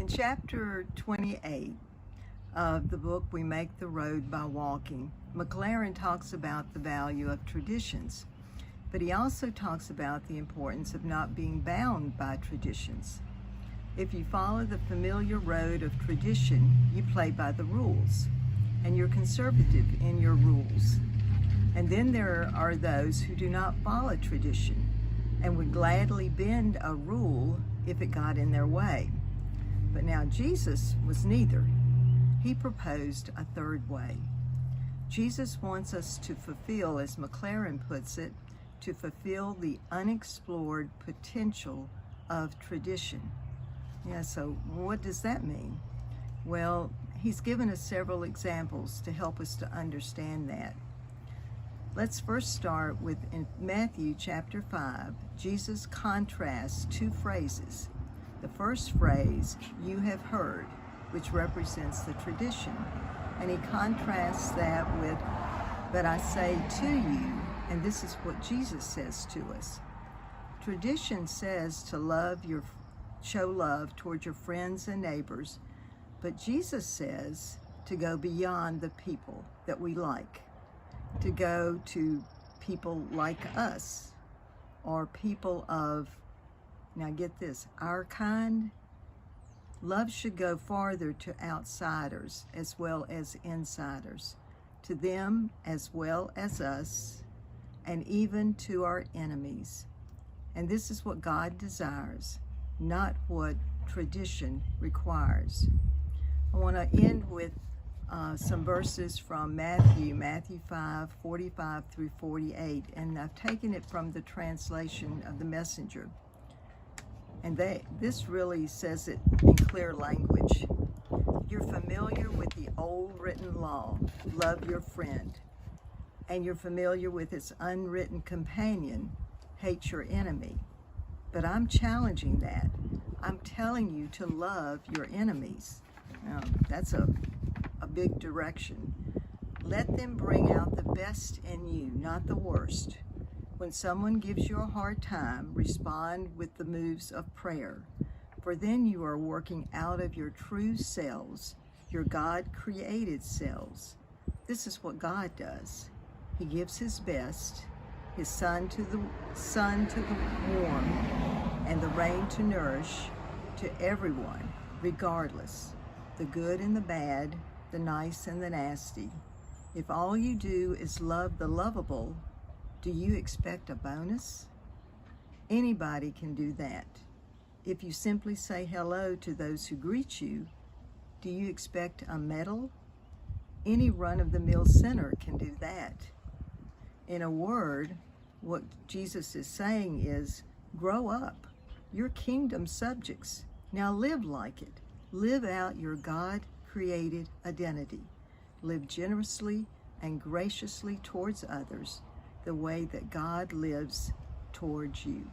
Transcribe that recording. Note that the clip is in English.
chapter 28 of the book We Make the Road by Walking, McLaren talks about the value of traditions, but he also talks about the importance of not being bound by traditions. If you follow the familiar road of tradition, you play by the rules, and you're conservative in your rules. And then there are those who do not follow tradition and would gladly bend a rule if it got in their way. But now Jesus was neither. He proposed a third way. Jesus wants us to fulfill, as McLaren puts it, to fulfill the unexplored potential of tradition. Yeah, so what does that mean? Well, he's given us several examples to help us to understand that. Let's first start with in Matthew chapter 5, Jesus contrasts two phrases. The first phrase, "you have heard," which represents the tradition, and he contrasts that with, "but I say to you," and this is what Jesus says to us. Tradition says to show love toward your friends and neighbors, but Jesus says to go beyond the people that we like, to go to people like us, or people of, now get this, our kind. Love should go farther to outsiders as well as insiders, to them as well as us, and even to our enemies. And this is what God desires, not what tradition requires. I want to end with some verses from Matthew 5, 45 through 48, and I've taken it from the translation of the Messenger. And this really says it in clear language. You're familiar with the old written law, love your friend, and you're familiar with its unwritten companion, hate your enemy. But I'm challenging that. I'm telling you to love your enemies. Now, that's a big direction. Let them bring out the best in you, not the worst. When someone gives you a hard time, respond with the moves of prayer, for then you are working out of your true selves, your God-created selves. This is what God does. He gives his best, his sun to the warm, and the rain to nourish, to everyone, regardless, the good and the bad, the nice and the nasty. If all you do is love the lovable, do you expect a bonus? Anybody can do that. If you simply say hello to those who greet you, do you expect a medal? Any run-of-the-mill sinner can do that. In a word, what Jesus is saying is, grow up. You're kingdom subjects. Now live like it. Live out your God-created identity. Live generously and graciously towards others, the way that God lives towards you.